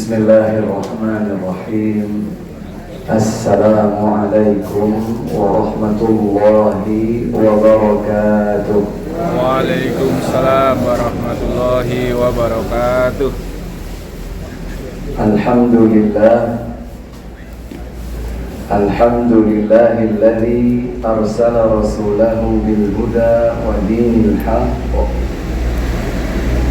Bismillahirrahmanirrahim. Assalamualaikum warahmatullahi wabarakatuh. Waalaikumsalam warahmatullahi wabarakatuh. Alhamdulillahilladzi arsala rasulahu bil huda wa dinil haqq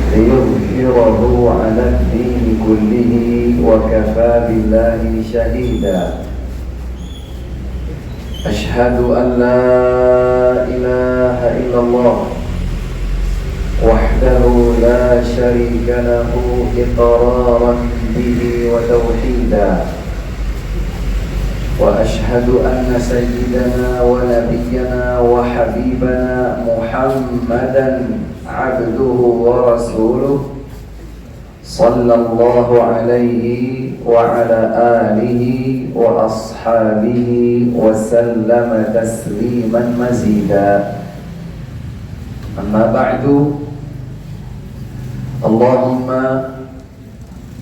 liyudhhirahu 'ala ad-din kullihi wa kafaa billahi shahida. Ashhadu an la ilaha illallah wahdahu la syarika lahu iqraran bihi wa tauhida. Wa ashhadu anna sayyidana wa nabiyyana wa habibana Muhammadan abduhu wa rasuluh sallallahu alaihi wa ala alihi wa ashabihi wa sallama tasliman mazida. Amma ba'du. Allahumma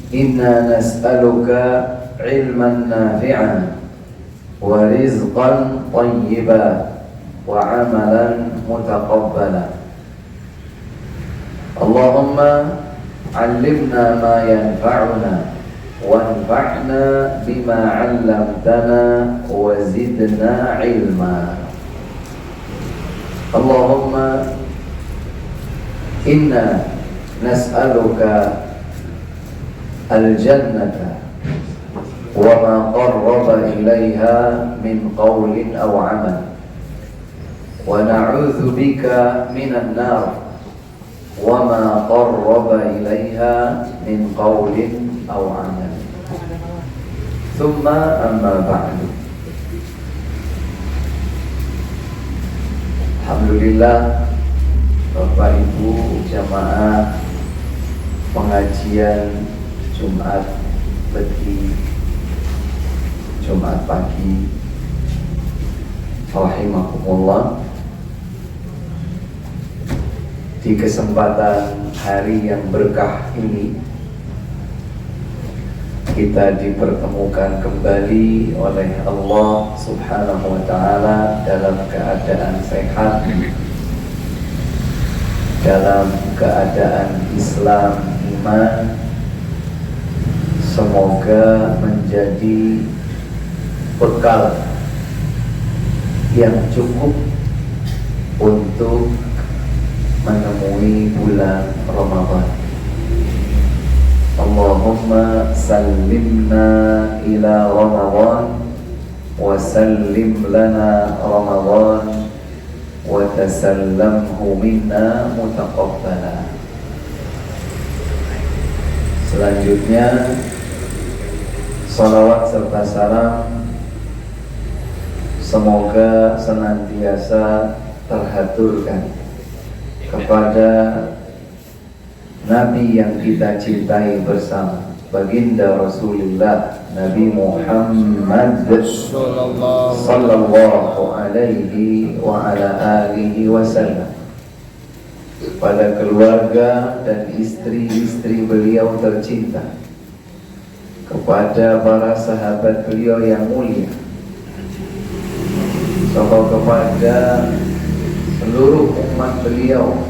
inna nas'aluka ilman nafi'an wa rizqan tayyiban wa amalan mutaqabbala. Allahumma 'allimna ma yanfa'una wanfa'na bima 'allamtana wa zidna 'ilma. Allahumma inna nas'aluka al-jannata wa ma qarraba ilaiha min qawlin aw 'amal, wa na'udzu bika minan nar wa ma qarraba ilaiha min qawlin aw 'amal. Tsumma amma ba'du. Alhamdulillah, Bapak Ibu jamaah pengajian Jumat Pagi, Jumat pagi, rahimakumullah. Di kesempatan hari yang berkah ini, kita dipertemukan kembali oleh Allah Subhanahu wa ta'ala dalam keadaan sehat, dalam keadaan Islam, iman. Semoga menjadi bekal yang cukup untuk menemui bulan Ramadan. Allahumma sallimna ila Ramadan wa sallim lana Ramadan wa tasallamhu minna mutaqabbala. Selanjutnya, salawat serta salam semoga senantiasa terhaturkan kepada Nabi yang kita cintai bersama, baginda Rasulullah Nabi Muhammad sallallahu alaihi wa ala alihi wasallam, pada keluarga dan istri-istri beliau tercinta, kepada para sahabat beliau yang mulia, serta kepada seluruh umat beliau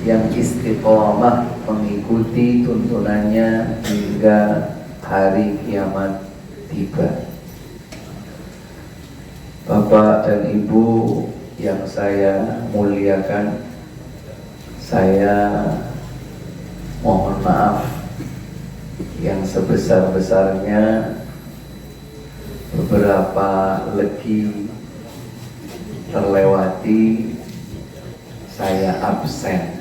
yang istiqomah mengikuti tuntunannya hingga hari kiamat tiba. Bapak dan Ibu yang saya muliakan, saya mohon maaf yang sebesar-besarnya beberapa legi terlewati, saya absen.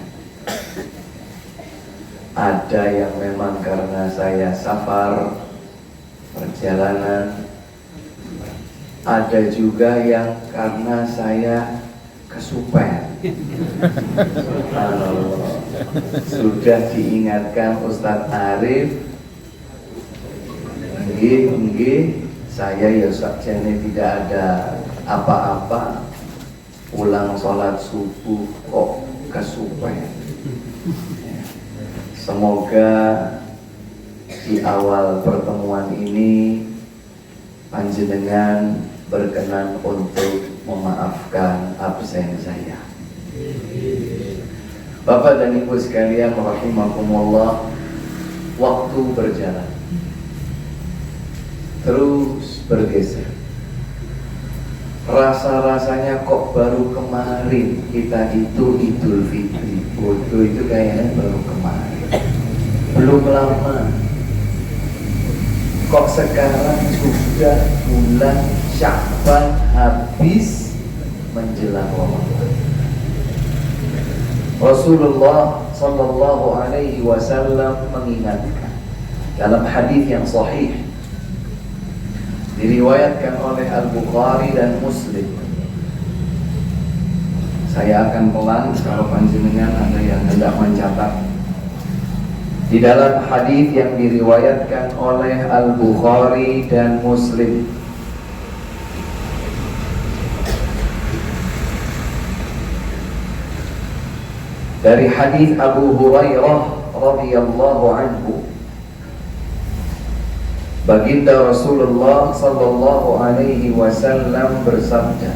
Ada yang memang karena saya safar perjalanan, ada juga yang karena saya kesupen. Sudah diingatkan Ustadz Arif, nggih, saya ya sakjane tidak ada apa-apa, pulang sholat subuh kok kesupen. Semoga di awal pertemuan ini panjenengan berkenan untuk memaafkan absen saya. Bapak dan Ibu sekalian rahimakumullah, waktu berjalan terus bergeser. Rasa-rasanya kok baru kemarin kita itu Idul Fitri. Foto itu kayaknya baru kemarin, belum lama. Kok sekarang sudah bulan Sya'ban habis menjelang Ramadan. Rasulullah sallallahu alaihi wasallam mengingatkan dalam hadis yang sahih diriwayatkan oleh Al-Bukhari dan Muslim. Saya akan pelan kalau panjenengan ada yang hendak mencatat. Di dalam hadis yang diriwayatkan oleh Al-Bukhari dan Muslim, dari hadis Abu Hurairah radhiyallahu anhu, baginda Rasulullah sallallahu alaihi wasallam bersabda,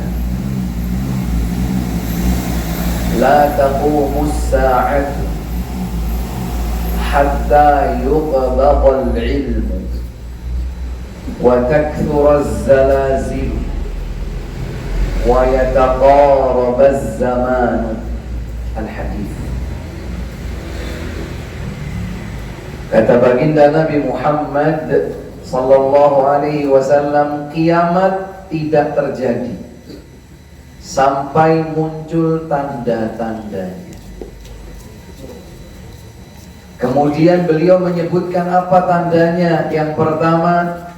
"La taqumus sa'atu hatta yuqbadal ilmu wa takthuraz zalazil wa yataqarabaz zaman." Al-hadis. Kata baginda Nabi Muhammad sallallahu alaihi wasallam, kiamat tidak terjadi sampai muncul tanda-tandanya. Kemudian beliau menyebutkan apa tandanya. Yang pertama,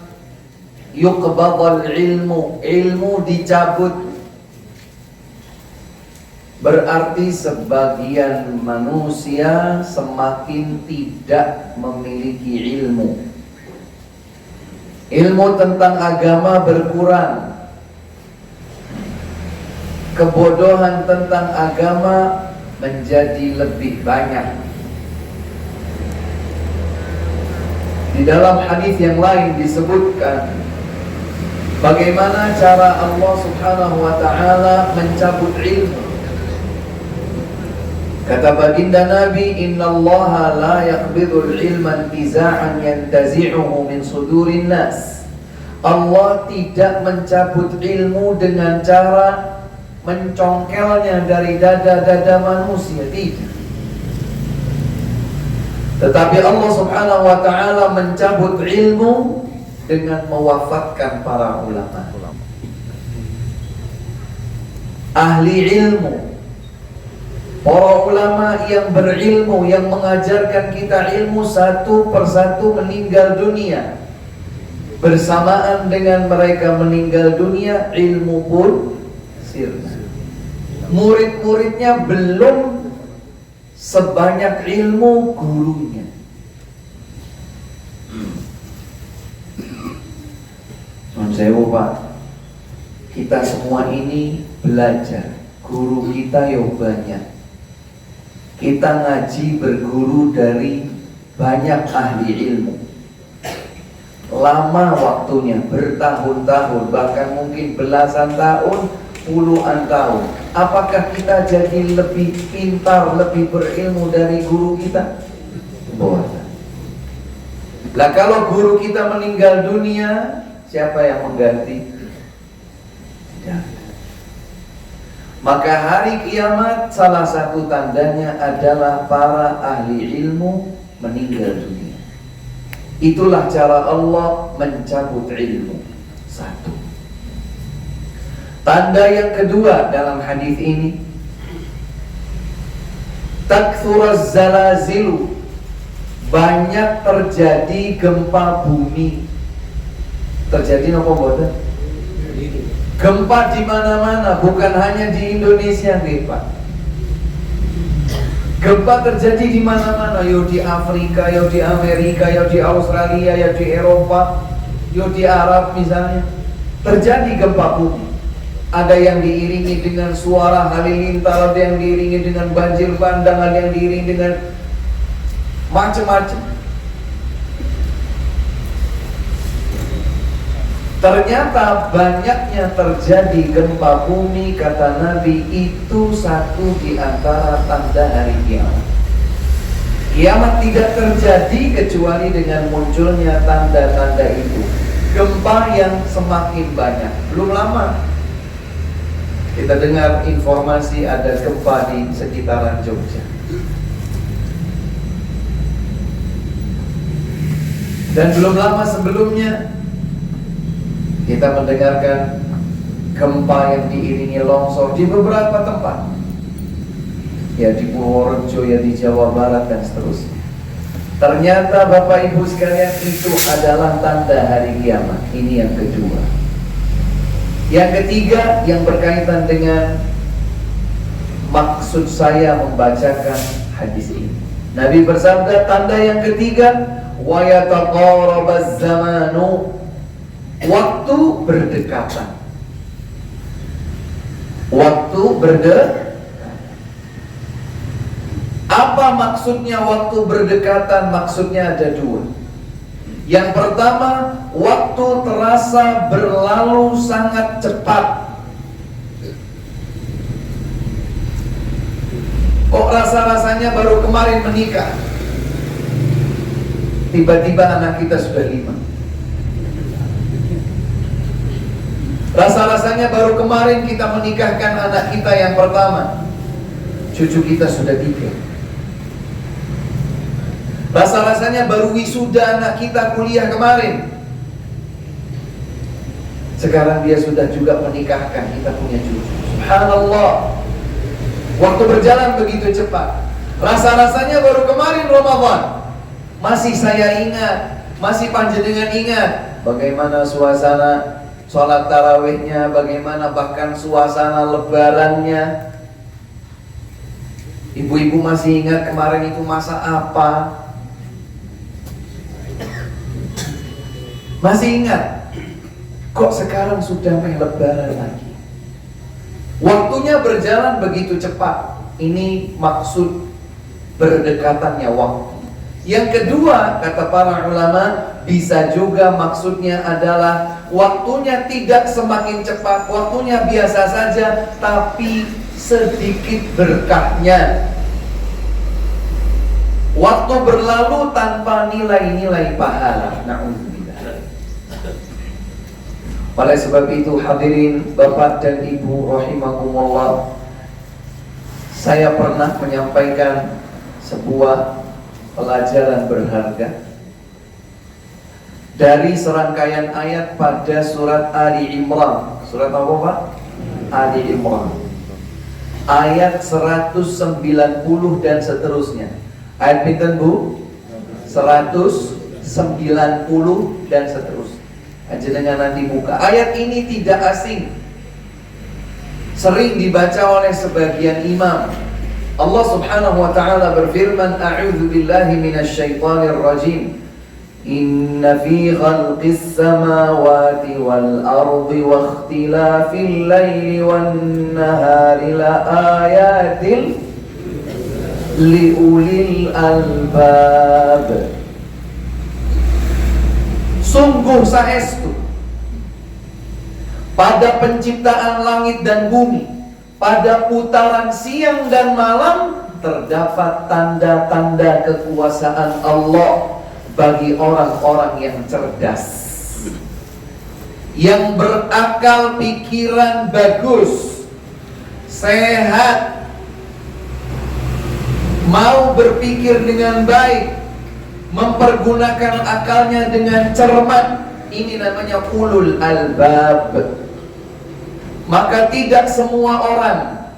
yuqbadal ilmu, ilmu dicabut. Berarti sebagian manusia semakin tidak memiliki ilmu. Ilmu tentang agama berkurang. Kebodohan tentang agama menjadi lebih banyak. Di dalam hadis yang lain disebutkan bagaimana cara Allah Subhanahu wa taala mencabut ilmu. Kata baginda Nabi, "Innallaha la yaqbidul ilma intiza'an yantazi'uhu min sudurin nas." Allah tidak mencabut ilmu dengan cara mencongkelnya dari dada-dada manusia, tidak. Tetapi Allah Subhanahu wa taala mencabut ilmu dengan mewafatkan para ulama. Ahli ilmu, para ulama yang berilmu, yang mengajarkan kita ilmu, satu persatu meninggal dunia. Bersamaan dengan mereka meninggal dunia, ilmu pun sirna. Murid-muridnya belum sebanyak ilmu gurunya. Sewu Pak, kita semua ini belajar, guru kita ya banyak. Kita ngaji berguru dari banyak ahli ilmu. Lama waktunya, bertahun-tahun, bahkan mungkin belasan tahun, puluhan tahun. Apakah kita jadi lebih pintar, lebih berilmu dari guru kita? Boleh. Lah kalau guru kita meninggal dunia, siapa yang mengganti? Tidak. Maka hari kiamat salah satu tandanya adalah para ahli ilmu meninggal dunia. Itulah cara Allah mencabut ilmu. Satu. Tanda yang kedua dalam hadis ini, takthuraz zalazilu, banyak terjadi gempa bumi. Terjadi apa boten? Gempa di mana-mana, bukan hanya di Indonesia, Pak. Gempa terjadi di mana-mana, yo di Afrika, yo di Amerika, yo di Australia, yo di Eropa, yo di Arab misalnya. Terjadi gempa bumi. Ada yang diiringi dengan suara halilintar, ada yang diiringi dengan banjir bandang, ada yang diiringi dengan macam-macam. Ternyata banyaknya terjadi gempa bumi, kata Nabi, itu satu di antara tanda hari kiamat. Kiamat tidak terjadi kecuali dengan munculnya tanda-tanda itu. Gempa yang semakin banyak. Belum lama kita dengar informasi ada gempa di sekitaran Jogja. Dan belum lama sebelumnya kita mendengarkan gempa yang diiringi longsor di beberapa tempat. Ya di Purworejo, ya di Jawa Barat dan seterusnya. Ternyata Bapak Ibu sekalian, itu adalah tanda hari kiamat. Ini yang kedua. Yang ketiga yang berkaitan dengan maksud saya membacakan hadis ini. Nabi bersabda, tanda yang ketiga, wa yataqarabaz zamanu, waktu berdekatan. Waktu berdekatan. Apa maksudnya waktu berdekatan? Maksudnya ada dua. Yang pertama, waktu terasa berlalu sangat cepat. Kok rasa-rasanya baru kemarin menikah, tiba-tiba anak kita sudah 5. Rasa-rasanya baru kemarin kita menikahkan anak kita yang pertama, cucu kita sudah 3. Rasa-rasanya baru wisuda anak kita kuliah kemarin, sekarang dia sudah juga menikahkan, kita punya cucu. Subhanallah, waktu berjalan begitu cepat. Rasa-rasanya baru kemarin Ramadan, masih saya ingat, masih panjenengan ingat bagaimana suasana sholat tarawihnya, bagaimana bahkan suasana lebarannya. Ibu-ibu masih ingat kemarin itu masa apa? Masih ingat? Kok sekarang sudah main lebaran lagi? Waktunya berjalan begitu cepat. Ini maksud berdekatannya waktu. Yang kedua, kata para ulama, bisa juga maksudnya adalah waktunya tidak semakin cepat, waktunya biasa saja, tapi sedikit berkahnya. Waktu berlalu tanpa nilai-nilai pahala. Na'udzubillah. Oleh sebab itu, hadirin Bapak dan Ibu rahimakumullah, saya pernah menyampaikan sebuah pelajaran berharga dari serangkaian ayat pada surat Ali Imran. Surat apa Pak? Ali Imran. Ayat 190 dan seterusnya. Ayat pinten Bu? 190 dan seterusnya. Jenengan nanti buka. Ayat ini tidak asing, sering dibaca oleh sebagian imam. Allah Subhanahu wa ta'ala berfirman, a'udzu billahi minasyaitonir rajim. Inna fi khalqis samawati wal ardi wa ikhtilafil laili wan nahari la ayatin li ulil albab. Sungguh saestu pada penciptaan langit dan bumi, pada putaran siang dan malam, terdapat tanda-tanda kekuasaan Allah bagi orang-orang yang cerdas, yang berakal pikiran bagus, sehat, mau berpikir dengan baik, mempergunakan akalnya dengan cermat. Ini namanya ulul albab. Maka tidak semua orang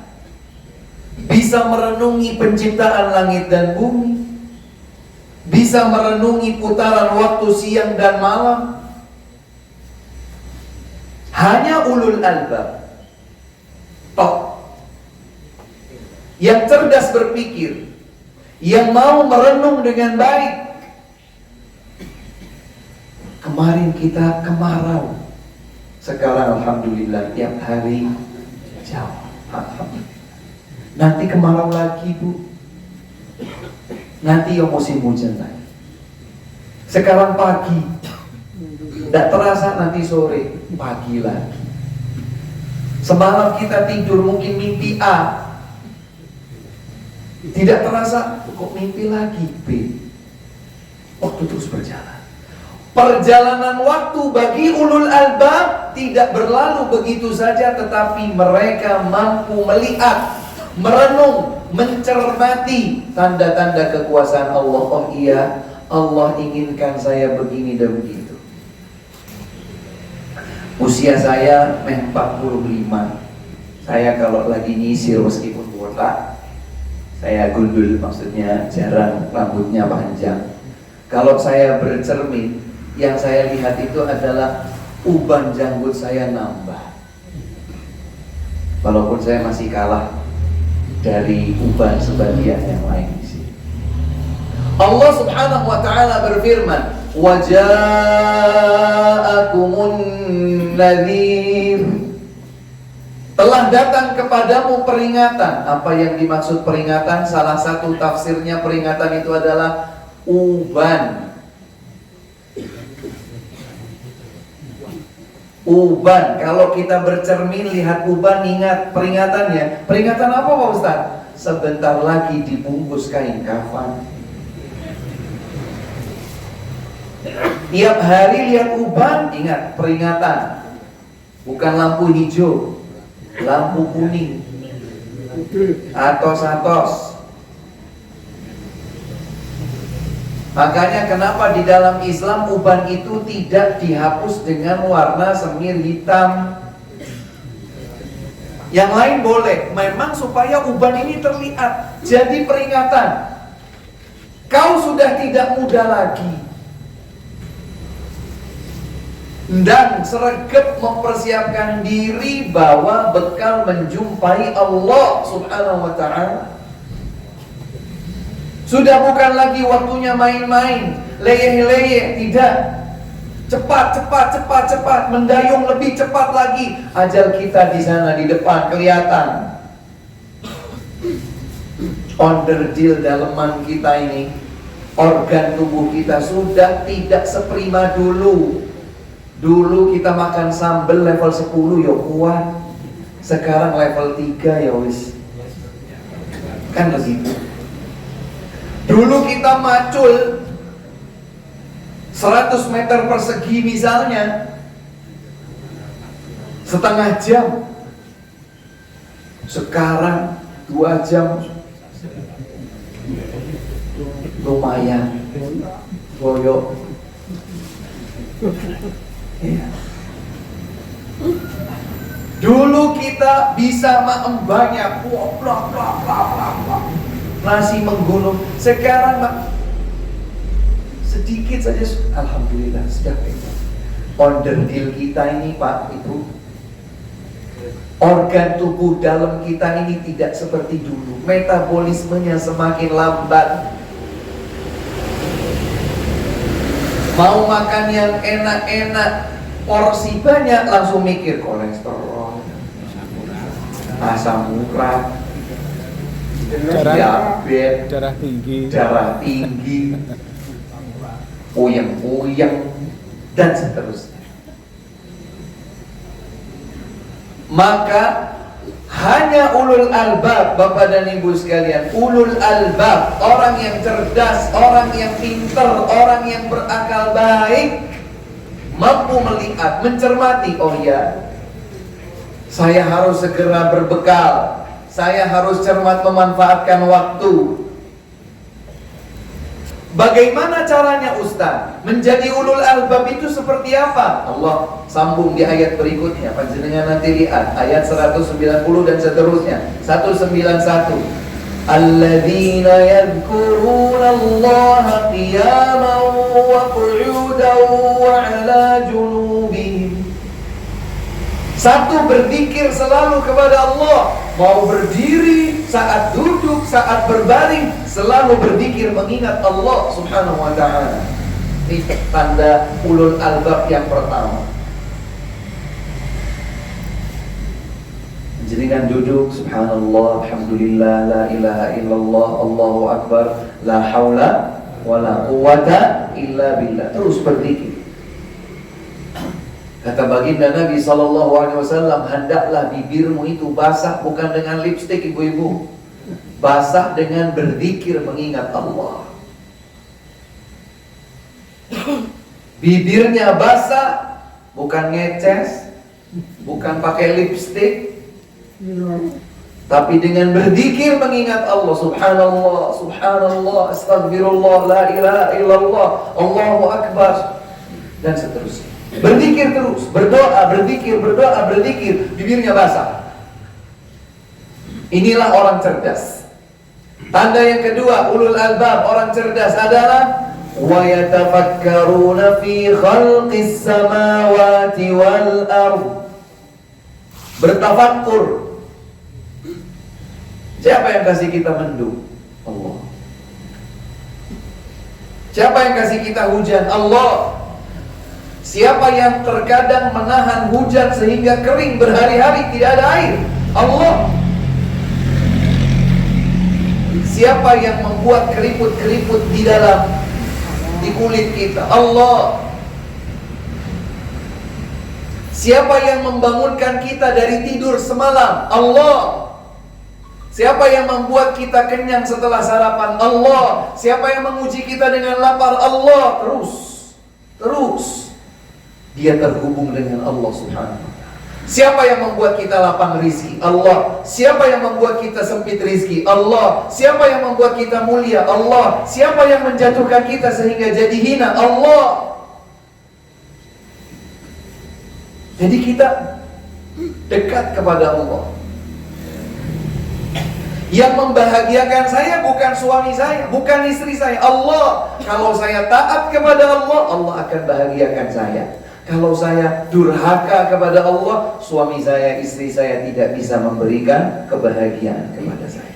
bisa merenungi penciptaan langit dan bumi, bisa merenungi putaran waktu siang dan malam. Hanya ulul albab, tok, yang cerdas berpikir, yang mau merenung dengan baik. Kemarin kita kemarau, sekarang alhamdulillah tiap hari jauh. Nanti kemarau lagi Bu, nanti yang musim hujan lagi. Sekarang pagi Tidak terasa nanti sore, pagi lagi. Semalam kita tidur mungkin mimpi A, tidak terasa kok mimpi lagi B. Waktu terus berjalan. Perjalanan waktu bagi ulul albab tidak berlalu begitu saja, tetapi mereka mampu melihat, merenung, mencermati tanda-tanda kekuasaan Allah. Oh iya, Allah inginkan saya begini dan begitu. Usia saya 45. Saya kalau lagi nyisir meskipun botak, saya gundul, maksudnya jarang rambutnya panjang. Kalau saya bercermin, yang saya lihat itu adalah uban janggut saya nambah. Walaupun saya masih kalah dari uban sebagian yang lain di sini. Allah Subhanahu wa taala berfirman, "Wa ja'akumun nadhir." Telah datang kepadamu peringatan. Apa yang dimaksud peringatan? Salah satu tafsirnya peringatan itu adalah uban. Uban, kalau kita bercermin lihat uban, ingat peringatannya. Peringatan apa Pak Ustaz? Sebentar lagi dibungkus kain kafan. Tiap hari lihat uban, ingat peringatan. Bukan lampu hijau, lampu kuning atau atos. Makanya kenapa di dalam Islam uban itu tidak dihapus dengan warna semir hitam. Yang lain boleh, memang supaya uban ini terlihat, jadi peringatan. Kau sudah tidak muda lagi, dan sregep mempersiapkan diri bahwa bekal menjumpai Allah Subhanahu wa ta'ala. Sudah bukan lagi waktunya main-main, leyeh-leyeh, tidak. Cepat, mendayung lebih cepat lagi. Ajal kita di sana di depan kelihatan. Onderdil daleman kita ini, organ tubuh kita sudah tidak seprima dulu. Dulu kita makan sambal level 10 ya kuat. Sekarang level 3 ya wis. Kan begitu. Dulu kita macul 100 meter persegi misalnya, setengah jam. Sekarang 2 jam. Lumayan. Goyok. Ya. Dulu kita bisa makan banyak, nasi menggunung. Sekarang sedikit saja, alhamdulillah sudah pegang. Onderdil kita ini Pak Ibu, organ tubuh dalam kita ini tidak seperti dulu. Metabolismenya semakin lambat. Mau makan yang enak-enak, porsi banyak, langsung mikir kolesterol, asam urat, diabetes, darah tinggi, puyeng-puyeng, dan seterusnya. Maka hanya ulul albab, Bapak dan Ibu sekalian, ulul albab, orang yang cerdas, orang yang pintar, orang yang berakal baik, mampu melihat, mencermati. Oh ya, saya harus segera berbekal, saya harus cermat memanfaatkan waktu. Bagaimana caranya Ustaz? Menjadi ulul albab itu seperti apa? Allah sambung di ayat berikutnya. Panjenengan nanti lihat ayat 190 dan seterusnya. 191. Alladzina yadhkuruna Allaha qiyaman wa qu'udan wa 'ala junubihim. Satu, berzikir selalu kepada Allah. Mau berdiri, saat duduk, saat berbaring, selalu berzikir mengingat Allah Subhanahu wa ta'ala. Ini tanda ulul albab yang pertama. Jenengan duduk, subhanallah, alhamdulillah, la ilaha illallah, Allahu akbar, la haula wa la quwwata illa billah. Terus berzikir. Kata baginda Nabi SAW, hendaklah bibirmu itu basah bukan dengan lipstik ibu-ibu, basah dengan berzikir mengingat Allah. Bibirnya basah, bukan ngeces, bukan pakai lipstik, tapi dengan berzikir mengingat Allah. Subhanallah, subhanallah, astagfirullah, la ilaha illallah, Allahu akbar, dan seterusnya. Berzikir terus, berdoa, berzikir, berdoa, berzikir, bibirnya basah. Inilah orang cerdas. Tanda yang kedua, ulul albab, orang cerdas adalah wa yatafakkaruna fi khalqis samawati wal ardh. Bertafakkur. Siapa yang kasih kita mendung? Allah. Siapa yang kasih kita hujan? Allah. Siapa yang terkadang menahan hujan sehingga kering berhari-hari tidak ada air? Allah. Siapa yang membuat keriput-keriput di kulit kita? Allah. Siapa yang membangunkan kita dari tidur semalam? Allah. Siapa yang membuat kita kenyang setelah sarapan? Allah. Siapa yang menguji kita dengan lapar? Allah. Terus dia terhubung dengan Allah Subhanahu wa ta'ala. Siapa yang membuat kita lapang rizki? Allah. Siapa yang membuat kita sempit rizki? Allah. Siapa yang membuat kita mulia? Allah. Siapa yang menjatuhkan kita sehingga jadi hina? Allah. Jadi kita dekat kepada Allah. Yang membahagiakan saya bukan suami saya, bukan istri saya, Allah. Kalau saya taat kepada Allah, Allah akan bahagiakan saya. Kalau saya durhaka kepada Allah, suami saya, istri saya tidak bisa memberikan kebahagiaan kepada saya.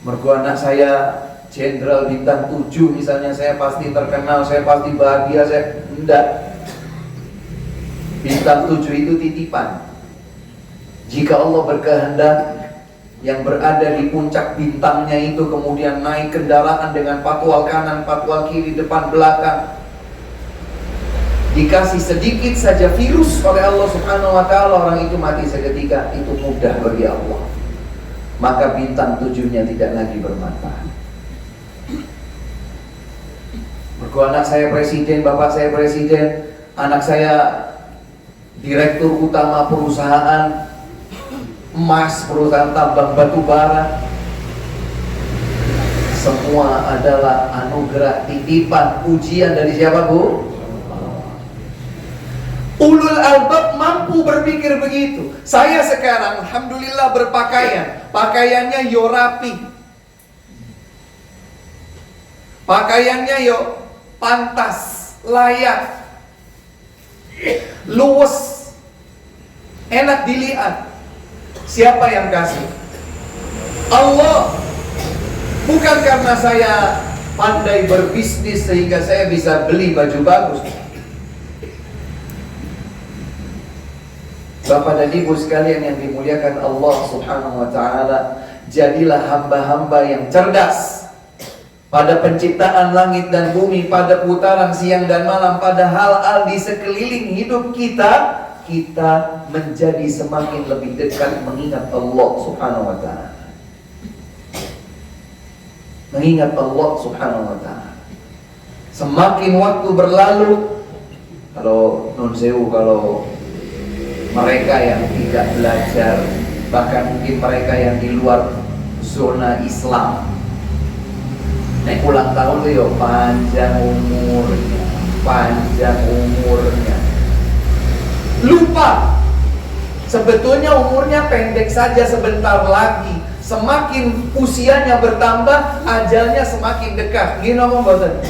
Mergo anak saya jenderal bintang 7 misalnya, saya pasti terkenal, saya pasti bahagia, saya enggak. Bintang 7 itu titipan. Jika Allah berkehendak, yang berada di puncak bintangnya itu kemudian naik kendaraan dengan patwal kanan, patwal kiri, depan, belakang, dikasih sedikit saja virus oleh Allah Subhanahu wa ta'ala, orang itu mati seketika. Itu mudah bagi Allah. Maka bintang 7-nya tidak lagi bermanfaat. Mergo anak saya presiden, bapak saya presiden, anak saya direktur utama perusahaan emas, perusahaan tambang batu bara. Semua adalah anugerah, titipan, ujian dari siapa, Bu? Ulul albab mampu berpikir begitu. Saya sekarang alhamdulillah berpakaian, pakaiannya yo rapi, pakaiannya yo pantas, layak, luwes, enak dilihat. Siapa yang kasih? Allah. Bukan karena saya pandai berbisnis sehingga saya bisa beli baju bagus. Bapak dan Ibu sekalian yang dimuliakan Allah Subhanahu wa ta'ala, jadilah hamba-hamba yang cerdas pada penciptaan langit dan bumi, pada putaran siang dan malam, pada hal-hal di sekeliling hidup kita. Kita menjadi semakin lebih dekat mengingat Allah Subhanahu wa ta'ala. Mengingat Allah Subhanahu wa ta'ala. Semakin waktu berlalu, kalau non sewu, kalau mereka yang tidak belajar, bahkan mungkin mereka yang di luar zona Islam, naik ulang tahun tuh yo panjang umurnya. Lupa sebetulnya umurnya pendek saja, sebentar lagi. Semakin usianya bertambah, ajalnya semakin dekat. Gini ngomong bosan.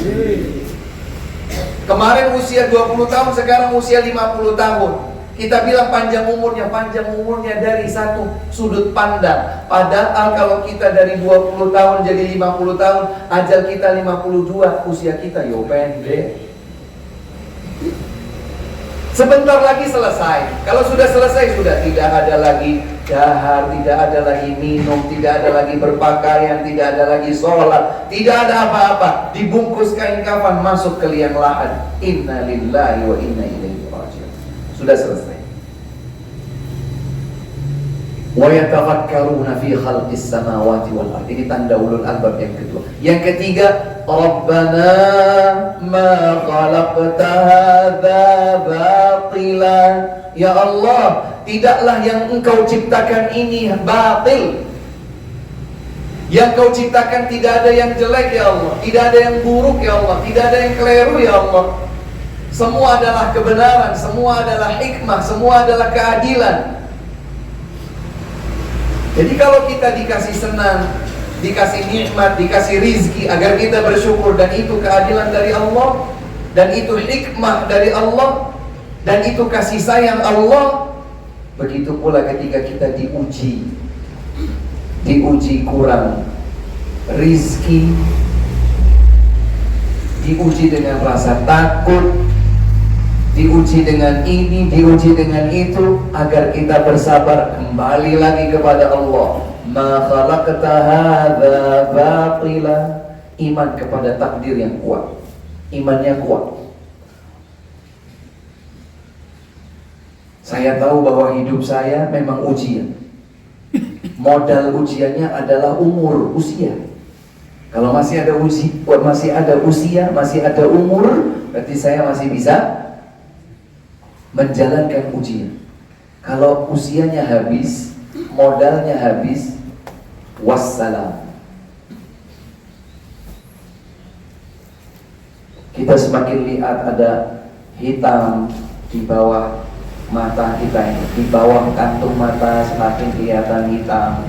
Kemarin usia 20 tahun, sekarang usia 50 tahun. Kita bilang panjang umurnya dari satu sudut pandang. Padahal kalau kita dari 20 tahun jadi 50 tahun, ajal kita 52, usia kita yo pendek. Sebentar lagi selesai. Kalau sudah selesai, sudah tidak ada lagi dahar, tidak ada lagi minum, tidak ada lagi berpakaian, tidak ada lagi sholat, tidak ada apa-apa. Dibungkus kain kafan, masuk ke liang lahat. Inna lillahi wa inna ilaihi raji'un. Sudah selesai. Wa yatafakkaruna fi khalqis samawati wal ardh. Ini tanda ulul albab yang kedua. Yang ketiga, Rabbana ma khalaqta hadza batila. Ya Allah, tidaklah yang Engkau ciptakan ini batil. Yang Kau ciptakan tidak ada yang jelek ya Allah, tidak ada yang buruk ya Allah, tidak ada yang keliru ya Allah. Semua adalah kebenaran, semua adalah hikmah, semua adalah keadilan. Jadi kalau kita dikasih senang, dikasih nikmat, dikasih rizki, agar kita bersyukur, dan itu keadilan dari Allah, dan itu hikmah dari Allah, dan itu kasih sayang Allah. Begitu pula ketika kita diuji kurang rizki, diuji dengan rasa takut, diuji dengan ini, diuji dengan itu, agar kita bersabar, kembali lagi kepada Allah. Ma khalaqta hadza batila. Iman kepada takdir yang kuat, imannya kuat. Saya tahu bahwa hidup saya memang ujian. Modal ujiannya adalah usia. Kalau masih ada usia, masih ada umur, berarti saya masih bisa menjalankan ujian. Kalau usianya habis, modalnya habis, wassalam. Kita semakin lihat ada hitam di bawah mata kita ini, di bawah kantung mata semakin kelihatan hitam.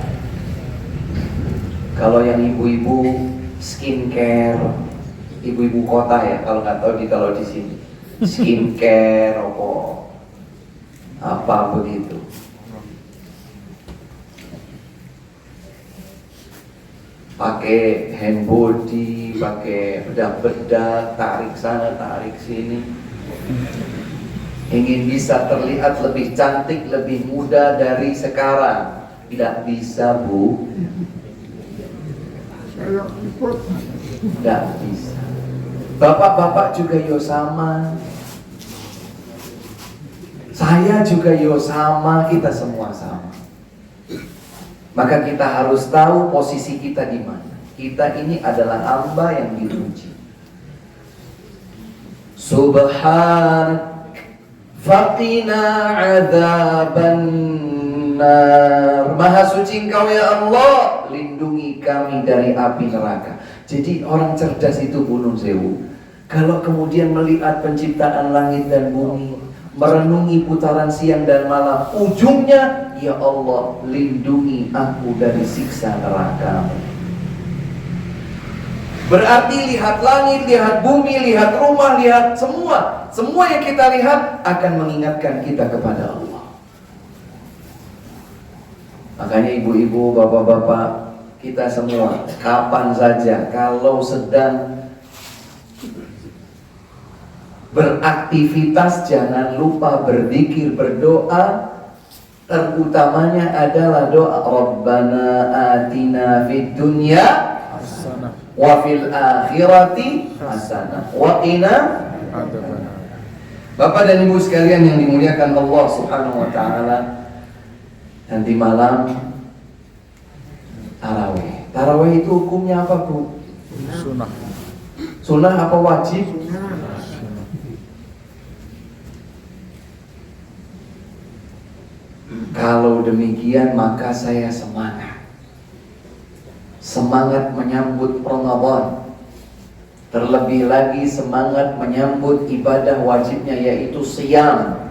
Kalau yang ibu-ibu skincare, ibu-ibu kota ya, kalau nggak tahu kalau di sini skincare apa begitu. Pakai hand body, pakai bedak-bedak, tarik sana, tarik sini. Ingin bisa terlihat lebih cantik, lebih muda dari sekarang. Tidak bisa, Bu. Tidak bisa. Bapak-bapak juga yo sama. Saya juga yo sama, kita semua sama. Maka kita harus tahu posisi kita di mana. Kita ini adalah hamba yang diuji. Subhanak faqina adzaban nar. Maha suci Engkau ya Allah, lindungi kami dari api neraka. Jadi orang cerdas itu Gunung Sewu, kalau kemudian melihat penciptaan langit dan bumi, merenungi putaran siang dan malam, ujungnya, ya Allah, lindungi aku dari siksa neraka. Berarti lihat langit, lihat bumi, lihat rumah, lihat semua yang kita lihat akan mengingatkan kita kepada Allah. Makanya ibu-ibu, bapak-bapak, kita semua kapan saja kalau sedang beraktivitas jangan lupa berzikir, berdoa. Terutamanya adalah doa Rabbana atina fid dunya hasanah wa fil akhirati hasanah wa qina adzabannar. Bapak dan Ibu sekalian yang dimuliakan Allah Subhanahu wa taala, nanti malam tarawih. Tarawih itu hukumnya apa, Bu? Sunnah. Sunnah apa wajib? Kalau demikian maka saya semangat menyambut Ramadan. Terlebih lagi semangat menyambut ibadah wajibnya yaitu siyam.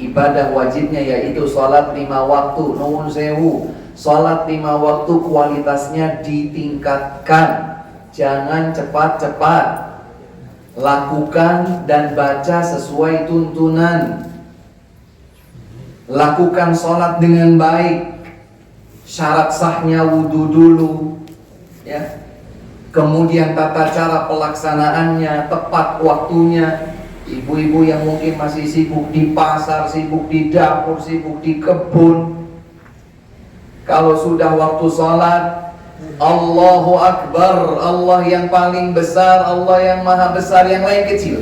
Ibadah wajibnya yaitu salat 5 waktu. Nuwun sewu, salat 5 waktu kualitasnya ditingkatkan. Jangan cepat-cepat. Lakukan dan baca sesuai tuntunan. Lakukan sholat dengan baik. Syarat sahnya wudu dulu, ya. Kemudian tata cara pelaksanaannya, tepat waktunya. Ibu-ibu yang mungkin masih sibuk di pasar, sibuk di dapur, sibuk di kebun, kalau sudah waktu sholat, Allahu Akbar, Allah yang paling besar, Allah yang maha besar, yang lain kecil.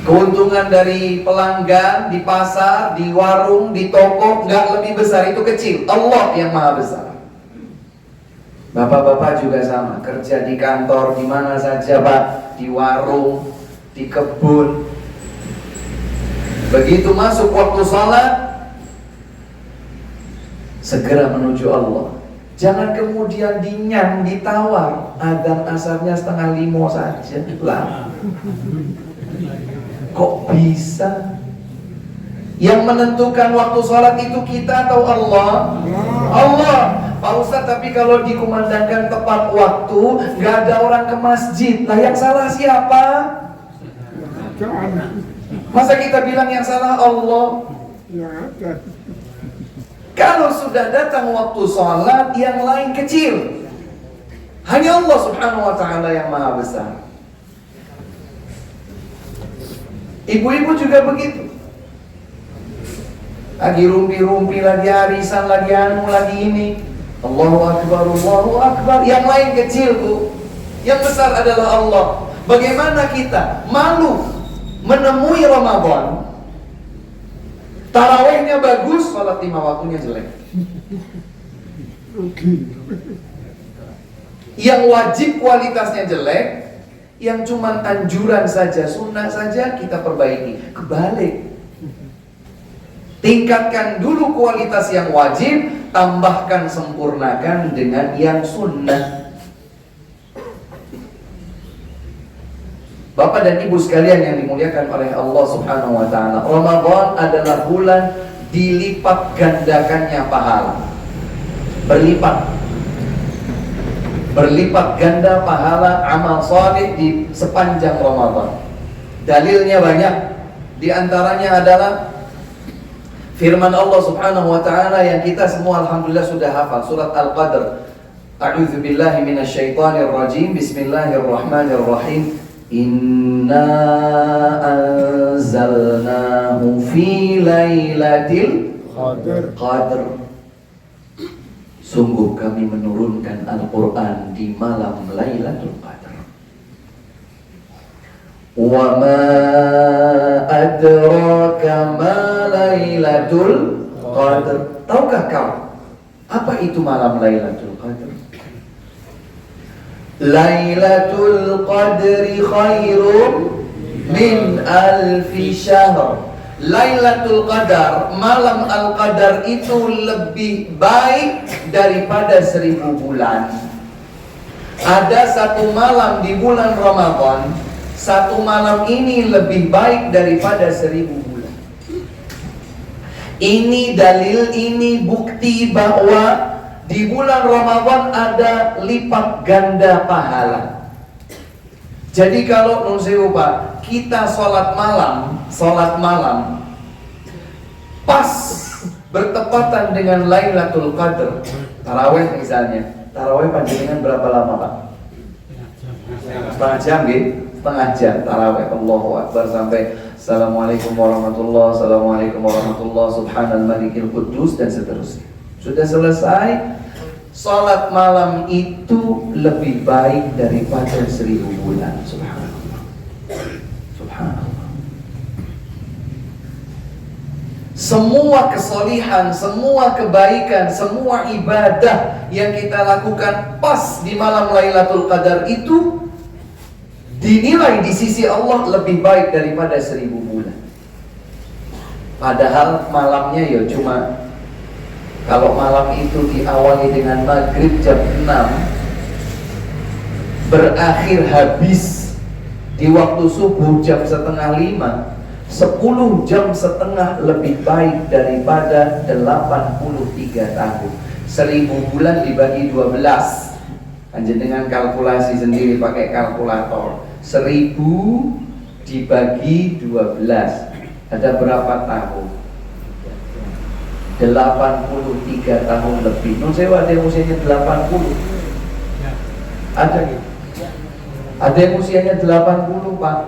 Keuntungan dari pelanggan di pasar, di warung, di toko nggak lebih besar, itu kecil. Allah yang maha besar. Bapak-bapak juga sama, kerja di kantor, di mana saja Pak, di warung, di kebun. Begitu masuk waktu sholat, segera menuju Allah. Jangan kemudian dinyang, ditawar. Adzan asarnya 4:30 saja lah. Kok bisa? Yang menentukan waktu sholat itu kita atau Allah? Allah. Pak Ustadz, tapi kalau dikumandangkan tepat waktu, nggak ada orang ke masjid. Lah yang salah siapa? Masa kita bilang yang salah Allah? Kalau sudah datang waktu sholat, yang lain kecil. Hanya Allah subhanahu wa ta'ala yang maha besar. Ibu-ibu juga begitu. Lagi rumpi-rumpi, lagi arisan, lagi anu, lagi ini. Allahu Akbar, Allahu Akbar. Yang lain kecil, Bu. Yang besar adalah Allah. Bagaimana kita malu menemui Ramadan, tarawihnya bagus, sholat 5 waktunya jelek. Yang wajib kualitasnya jelek, yang cuman anjuran saja, sunnah saja kita perbaiki. Kebalik. Tingkatkan dulu kualitas yang wajib, tambahkan, sempurnakan dengan yang sunnah. Bapak dan Ibu sekalian yang dimuliakan oleh Allah subhanahu wa ta'ala, Ramadan adalah bulan dilipat gandakannya pahala. Berlipat ganda pahala amal saleh di sepanjang Ramadan. Dalilnya banyak. Di antaranya adalah firman Allah subhanahu wa ta'ala yang kita semua alhamdulillah sudah hafal, surat Al-Qadr. A'udzu billahi minasyaitonir rajim. Bismillahirrahmanirrahim. Inna anzalnahu fi lailatul qadr. Sungguh kami menurunkan Al-Quran di malam Lailatul Qadar. Wa ma adraka ma Lailatul Qadar. Tahukah kau apa itu malam Lailatul Qadar? Lailatul Qadri khairum min alfi syahr. Lailatul Qadar, malam Al-Qadar itu lebih baik daripada 1000 bulan. Ada satu malam di bulan Ramadan, satu malam ini lebih baik daripada 1000 bulan. Ini dalil, ini bukti bahwa di bulan Ramadan ada lipat ganda pahala. Jadi kalau nun sewu Pak, kita sholat malam pas bertepatan dengan Lailatul Qadar, tarawih misalnya. Tarawih panjenengan berapa lama Pak? Setengah jam gitu? Setengah jam tarawih. Allahu Akbar sampai Assalamualaikum warahmatullahi wabarakatuh, Assalamualaikum warahmatullahi wabarakatuh, Subhanal Malikil Quddus dan seterusnya. Sudah selesai, salat malam itu lebih baik daripada 1000 bulan. Subhanallah. Subhanallah. Semua kesolihan, semua kebaikan, semua ibadah yang kita lakukan pas di malam Lailatul Qadar itu dinilai di sisi Allah lebih baik daripada 1000 bulan. Padahal malamnya ya cuma, kalau malam itu diawali dengan maghrib jam 6, berakhir habis di waktu subuh jam 4:30, 10 jam setengah lebih baik daripada 83 tahun. 1000 bulan dibagi 12. Dengan kalkulasi sendiri pakai kalkulator. 1000 dibagi 12. Ada berapa tahun? 83 tahun lebih. Nun sewa ada usianya 80. Ada gitu. Ada yang usianya 80, Pak.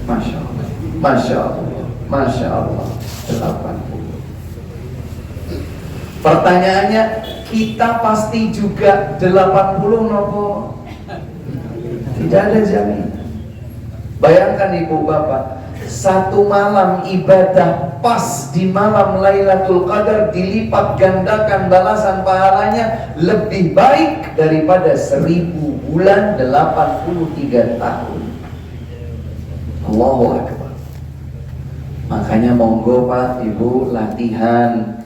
Masya Allah, Masya Allah, Masya Allah, 80. Pertanyaannya, kita pasti juga 80 nopo? Tidak ada jaminan. Bayangkan ibu bapak, satu malam ibadah pas di malam Lailatul Qadar dilipat gandakan balasan pahalanya lebih baik daripada 1000 bulan 83 tahun. Allahu Akbar. Makanya monggo Pak Ibu latihan,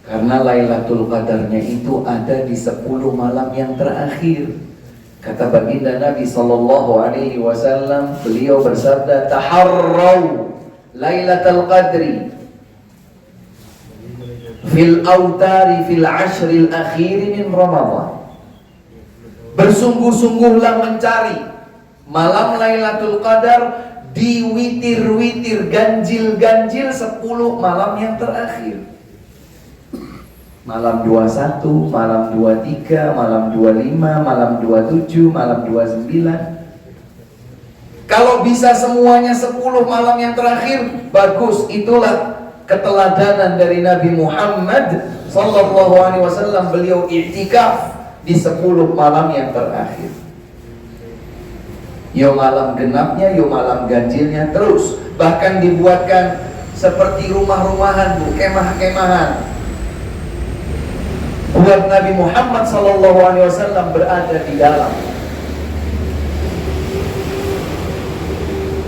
karena Lailatul Qadarnya itu ada di 10 malam yang terakhir. Kata baginda Nabi sallallahu alaihi wasallam, beliau bersabda, taharrau Lailatul Qadri fil autari fil ashril akhir min Ramadan. Bersungguh-sungguhlah mencari malam Lailatul Qadar di witir-witir, ganjil-ganjil 10 malam yang terakhir. Malam 21, malam 23, malam 25, malam 27, malam 29. Kalau bisa semuanya 10 malam yang terakhir, bagus. Itulah keteladanan dari Nabi Muhammad sallallahu alaihi wasallam. Beliau i'tikaf di 10 malam yang terakhir. Yo malam genapnya, yo malam ganjilnya terus. Bahkan dibuatkan seperti rumah-rumahan, Bu, kemah-kemahan. Buat Nabi Muhammad SAW berada di dalam.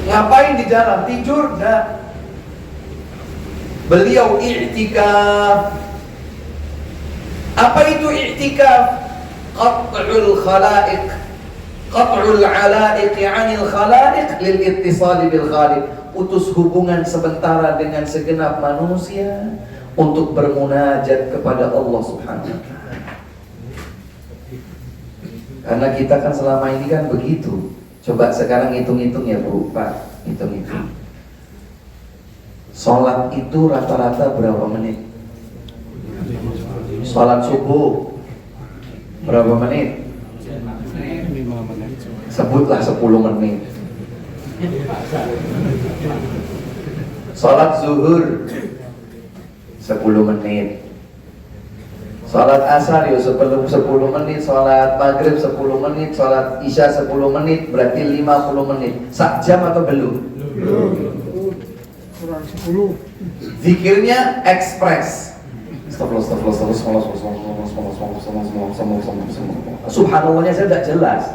Ngapain di dalam? Tidur? Enggak. Beliau i'tikaf. Apa itu i'tikaf? Qat'ul khalaiq, qat'ul 'alaiq 'anil khalaiq lil ittisal bil khaliq. Putus hubungan sementara dengan segenap manusia untuk bermunajat kepada Allah Subhanahu wa ta'ala. Karena kita kan selama ini kan begitu. Coba sekarang hitung-hitung ya Bu, Pak, hitung-hitung. Sholat itu rata-rata berapa menit? Sholat subuh berapa menit? 5 menit. Sebutlah 10 menit. Sholat zuhur 10 menit. Sholat asar ya 10 menit. Sholat maghrib 10 menit. Sholat isya 10 menit. Berarti 50 menit. Sak jam atau belum? Kurang 10. Zikirnya ekspres. Subhanallahnya saya tidak jelas.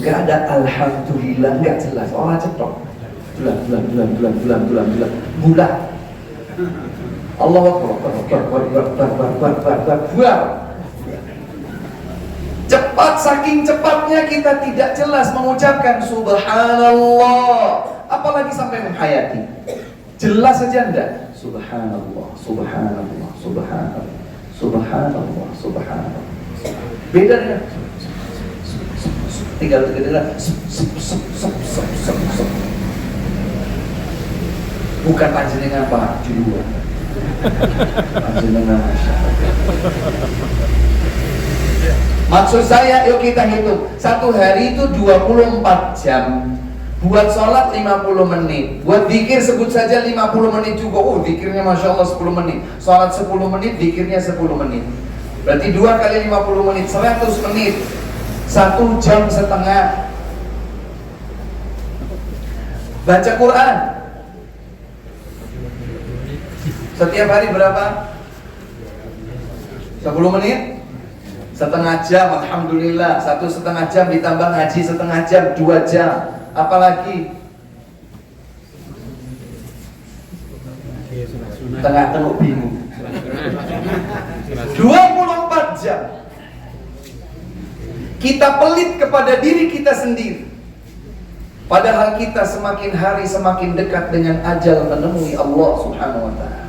Gak ada alhamdulillah, gak jelas. Orang cetok. Bulat. Allah Akbar. Cepat, saking cepatnya kita tidak jelas mengucapkan subhanallah. Apalagi sampai menghayati. Jelas saja enggak? Subhanallah, subhanallah, subhanallah, subhanallah, subhanallah. Beda dengan tinggal bukan panjenengan Pak Juruan, panjenengan masyarakat. Maksud saya, yuk kita hitung. Satu hari itu 24 jam. Buat sholat 50 menit. Buat zikir sebut saja 50 menit juga. Oh, zikirnya Masya Allah 10 menit. Sholat 10 menit, zikirnya 10 menit. Berarti 2 kali 50 menit, 100 menit. 1 jam setengah. Baca Quran setiap hari berapa? 10 menit? Setengah jam, alhamdulillah. 1,5 jam ditambah ngaji setengah jam, 2 jam. Apalagi tengah-tengah bingung. 24 jam kita pelit kepada diri kita sendiri, padahal kita semakin hari semakin dekat dengan ajal menemui Allah Subhanahu wa ta'ala.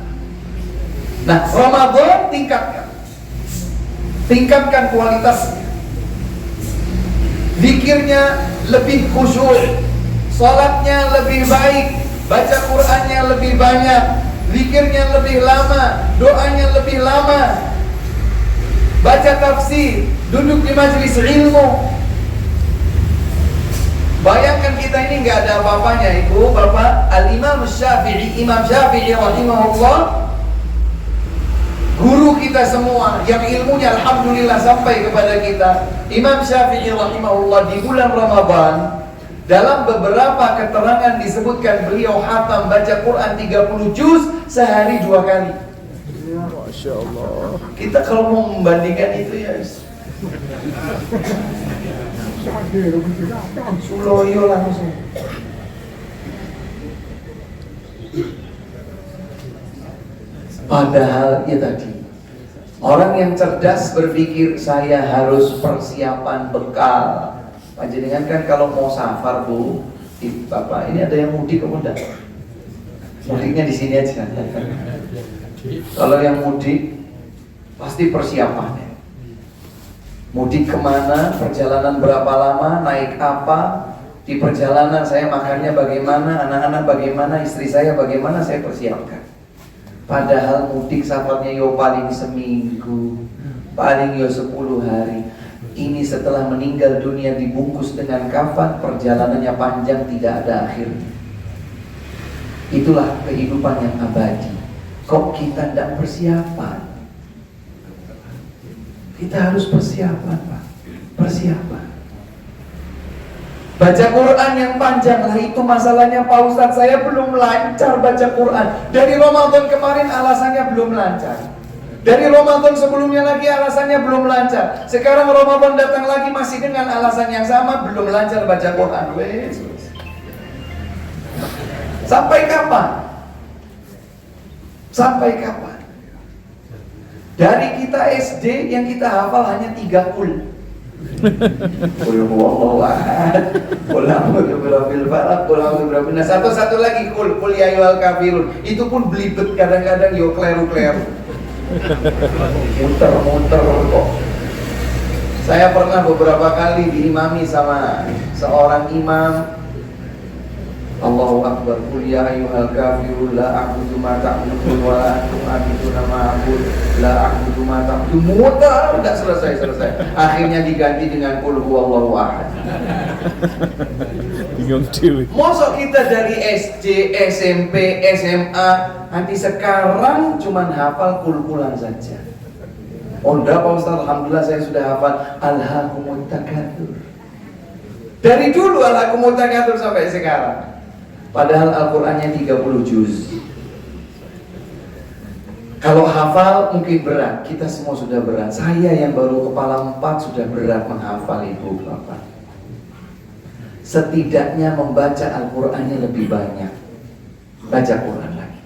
Nah, Ramadan tingkatkan kualitasnya. Zikirnya lebih khusyuk, salatnya lebih baik, baca Qur'annya lebih banyak, zikirnya lebih lama, doanya lebih lama, baca tafsir, duduk di majelis ilmu. Bayangkan kita ini nggak ada apa-apanya, Ibu, Bapak. Al-Imam Syafi'i, Imam Syafi'i rahimahullah, guru kita semua yang ilmunya alhamdulillah sampai kepada kita. Imam Syafi'i rahimahullah di bulan Ramadan, dalam beberapa keterangan disebutkan beliau hatam baca Quran 30 juz sehari 2 kali. Masya Allah. Kita kalau mau membandingkan itu ya Suloyo langsung. Padahal ya tadi, orang yang cerdas berpikir saya harus persiapan bekal. Panjenengan kan kalau mau safar, Bu, Bapak, ini ada yang mudik apa enggak? Mudiknya di sini aja. Kalau yang mudik pasti persiapannya. Mudik kemana, perjalanan berapa lama, naik apa, di perjalanan saya makannya bagaimana, anak-anak bagaimana, istri saya bagaimana, saya persiapkan. Padahal mudik safarnya yo paling seminggu, paling yo 10 hari. Ini setelah meninggal dunia dibungkus dengan kafan, perjalanannya panjang tidak ada akhirnya. Itulah kehidupan yang abadi. Kok kita tidak persiapan? Kita harus persiapan, Pak. Persiapan. Baca Quran yang panjang lah itu masalahnya, Pak Ustadz, saya belum lancar baca Quran. Dari Ramadan kemarin alasannya belum lancar. Dari Ramadan sebelumnya lagi alasannya belum lancar. Sekarang Ramadan datang lagi masih dengan alasan yang sama, belum lancar baca Quran. Sampai kapan? Sampai kapan? Dari kita SD yang kita hafal hanya 3 kul. Satu lagi kul ya ayyuhal kafirun. Itu pun belibet, kadang-kadang yo kleru-kleru. Muter-muter kok. Saya pernah beberapa kali diimami sama seorang imam. Allahu Akbar, qul ya ayyuhal kafirun la a'budu ma ta'budun wa la antum a'buduna ma a'bud la a'budu ma ta'budun. Muter, enggak selesai. Akhirnya diganti dengan qul huwallahu ahad. Bingung dewe. Mosok kita dari SD, SMP, SMA, nanti sekarang cuman hafal kul-kulan saja. Oh enggak Pak Ustaz, alhamdulillah saya sudah hafal Alhaakumut Takatsur. Dari dulu Alhaakumut Takatsur sampai sekarang. Padahal Al-Qur'annya 30 juz. Kalau hafal mungkin berat, kita semua sudah berat. Saya yang baru kepala 4 sudah berat menghafal, Ibu Bapak. Setidaknya membaca Al-Qur'annya lebih banyak. Baca Quran lagi.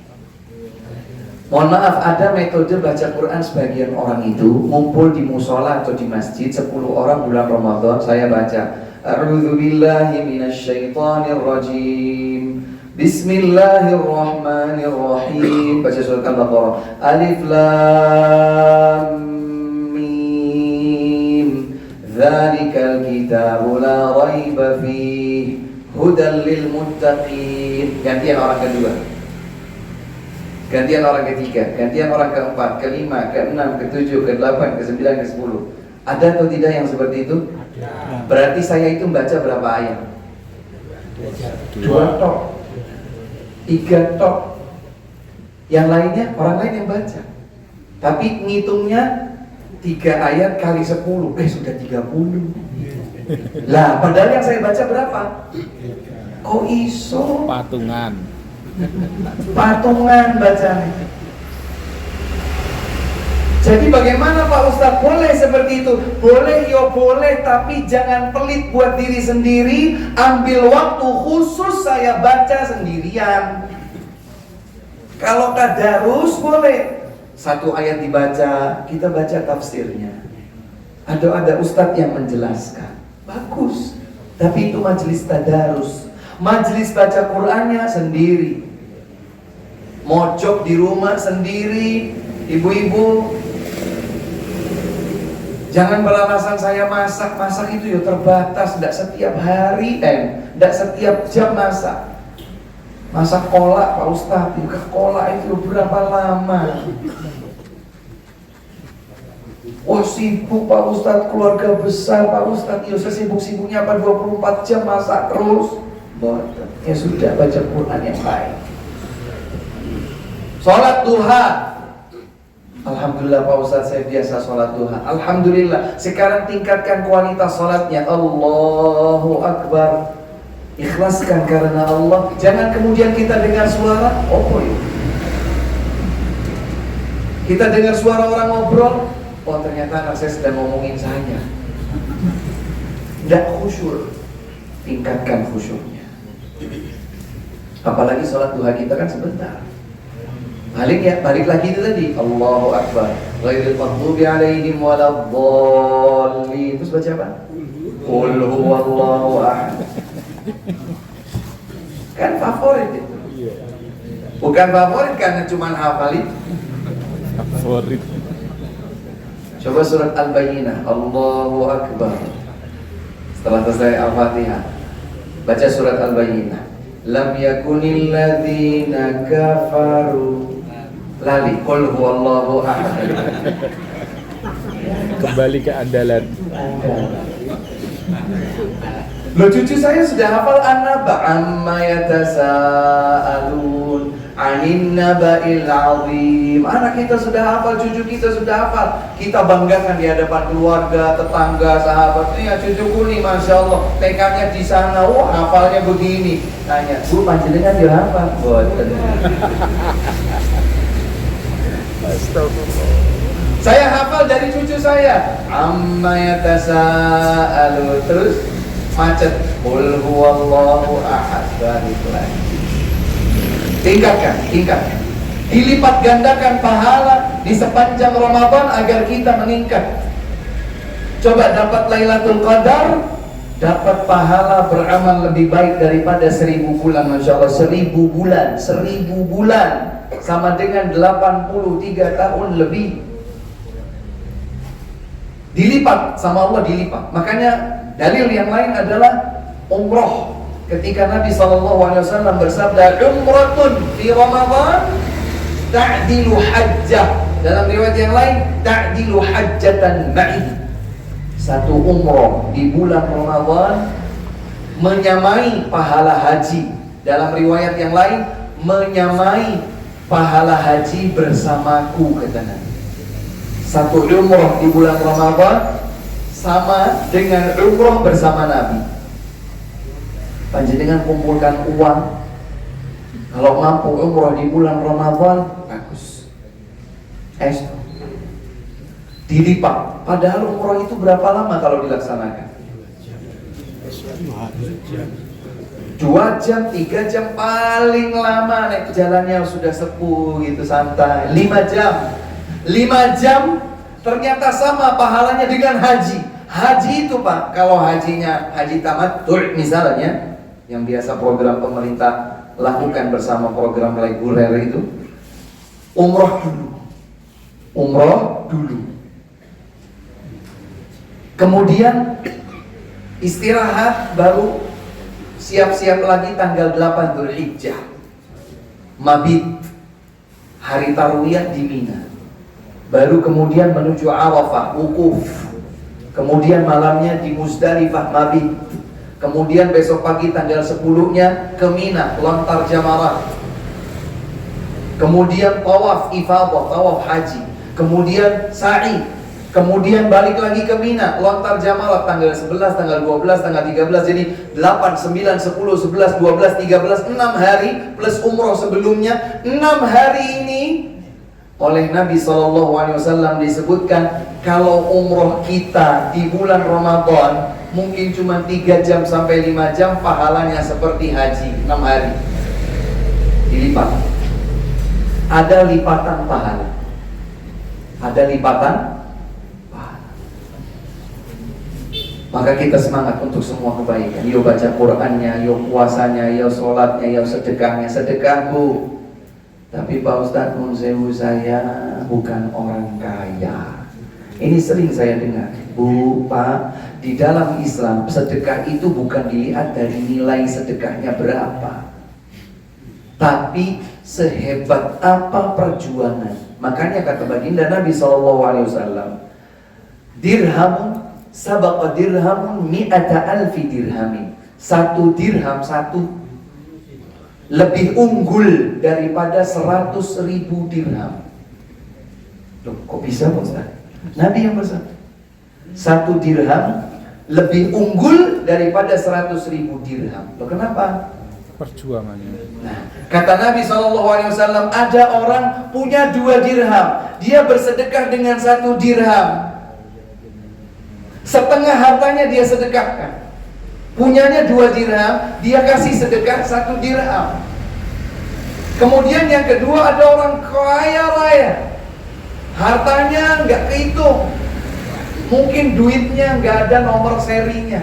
Mohon maaf, ada metode baca Quran sebagian orang itu ngumpul di musola atau di masjid 10 orang bulan Ramadan, saya baca A'udzu billahi minasyaitonir rajim. Bismillahirrahmanirrahim. Baca surat Al-Baqarah. Alif Lam Mim. Dzalikal kitabu la raiba fihi hudal lil muttaqin. Gantian orang kedua. Gantian orang ketiga, gantian orang keempat, kelima, keenam, ketujuh, ke-8, ke-9, ke-10. Ada atau tidak yang seperti itu? Ada. Berarti saya itu baca berapa ayat? 2 tok, 3 tok. Yang lainnya orang lain yang baca. Tapi ngitungnya 3 ayat kali 10, sudah 30. Lah, padahal yang saya baca berapa? Kok iso? Patungan bacanya. Jadi bagaimana Pak Ustadz? Boleh seperti itu? Boleh, ya boleh, tapi jangan pelit buat diri sendiri. Ambil waktu khusus saya baca sendirian. Kalau tadarus boleh 1 ayat dibaca, kita baca tafsirnya. Ada ustadz yang menjelaskan, bagus. Tapi itu majelis tadarus. Majelis baca Qur'annya sendiri. Mojok di rumah sendiri. Ibu-ibu, jangan beralasan saya masak itu ya terbatas, tidak setiap hari, tidak setiap jam masak. Masak kolak Pak Ustadz, buka kolak itu berapa lama? Oh sibuk Pak Ustadz, keluarga besar Pak Ustadz, ya sesibuk-sibuknya apa 24 jam masak terus? Boten. Ya sudah, baca Quran yang baik. Sholat duha. Alhamdulillah Pak Ustadz, saya biasa sholat duha. Alhamdulillah. Sekarang tingkatkan kualitas sholatnya. Allahu Akbar. Ikhlaskan karena Allah. Jangan kemudian kita dengar suara kita dengar suara orang ngobrol. Oh ternyata anak saya sedang ngomongin saya. Tidak khusyuk. Tingkatkan khusyuknya. Apalagi sholat duha kita kan sebentar. Balik lagi itu tadi. Allahu Akbar. Ghairil maghdubi alaihim waladdallin. Terus baca apa? Qul huwallahu ahad. Kan favorit itu. Bukan favorit karena cuma hafalin. Favorit. Coba surat Al-Bayyinah. Allahu Akbar. Setelah selesai Al-Fatihah, baca surat Al-Bayyinah. Lam yakunil ladzina kafaru. Lali. Qul huwallahu ahad. Kembali ke andalan. Loh cucu saya sudah hafal an-naba amma yatasaalun anin naba'il azim. Anak kita sudah hafal, cucu kita sudah hafal. Kita banggakan di hadapan keluarga, tetangga, sahabat. Ya cucuku nih Masya Allah, TK-nya di sana, wah hafalnya begini. Tanya, Bu panjenengan dia hafal? Boten. Astagfirullah. Saya hafal dari cucu saya. Amma yatasaalun. Terus macet. Qul huwallahu ahad. Balik lagi. Tingkatkan. Dilipat gandakan pahala di sepanjang Ramadan agar kita meningkat. Coba dapat Lailatul Qadar, dapat pahala beramal lebih baik daripada 1000 bulan. Masya Allah, 1000 bulan sama dengan 83 tahun lebih. Dilipat sama Allah, dilipat. Makanya dalil yang lain adalah umroh. Ketika Nabi SAW bersabda, umratun fi Ramadan ta'dilu hajjah. Dalam riwayat yang lain, ta'dilu hajjatan ma'i. Satu umroh di bulan Ramadan menyamai pahala haji. Dalam riwayat yang lain, menyamai pahala haji bersamaku, kata Nabi. Satu umroh di bulan Ramadan sama dengan umroh bersama Nabi. Panjenengan kumpulkan uang, kalau mampu umroh di bulan Ramadan, bagus. Dilipat. Padahal umroh itu berapa lama kalau dilaksanakan? 2 jam, 3 jam paling lama. Naik jalannya sudah sepuh gitu, santai. 5 jam. 5 jam ternyata sama pahalanya dengan haji. Haji itu Pak, kalau hajinya haji tamattu' misalnya, yang biasa program pemerintah lakukan bersama program reguler itu, umroh dulu. Kemudian istirahat, baru siap-siap lagi tanggal 8 Dzulhijjah. Mabit, hari tarwiyah di Mina. Baru kemudian menuju Arafah, wukuf. Kemudian malamnya di Muzdalifah, mabit. Kemudian besok pagi tanggal 10-nya ke Mina, lontar jamarah. Kemudian tawaf ifadah, tawaf haji. Kemudian sa'i. Kemudian balik lagi ke Mina, lontar jamarah tanggal 11, tanggal 12, tanggal 13. Jadi 8, 9, 10, 11, 12, 13, 6 hari plus umroh sebelumnya. 6 hari ini oleh Nabi SAW disebutkan, kalau umroh kita di bulan Ramadan mungkin cuma 3 jam sampai 5 jam, pahalanya seperti haji 6 hari. Dilipat. Ada lipatan pahala. Ada lipatan pahala. Maka kita semangat untuk semua kebaikan. Yo baca Qur'annya, yo puasanya, yo sholatnya, yo sedekahnya. Sedekahku. Tapi Pak Ustadz, nun sewu, saya bukan orang kaya. Ini sering saya dengar. Bu, Pak, di dalam Islam sedekah itu bukan dilihat dari nilai sedekahnya berapa. Tapi sehebat apa perjuangan, makanya kata baginda Nabi SAW, dirhamun sabaqa dirhamun mi'ata alfi dirhamin. Satu dirham lebih unggul daripada 100.000 dirham. Loh, kok bisa Pak Ustaz? Nabi yang bersabda, satu dirham lebih unggul daripada 100.000 dirham. Loh, kenapa? Perjuangannya. Nah, kata Nabi SAW, ada orang punya 2 dirham, dia bersedekah dengan 1 dirham, setengah hartanya dia sedekahkan. Punyanya 2 dirham, dia kasih sedekah 1 dirham. Kemudian yang kedua, ada orang kaya raya, hartanya nggak kehitung, mungkin duitnya nggak ada nomor serinya.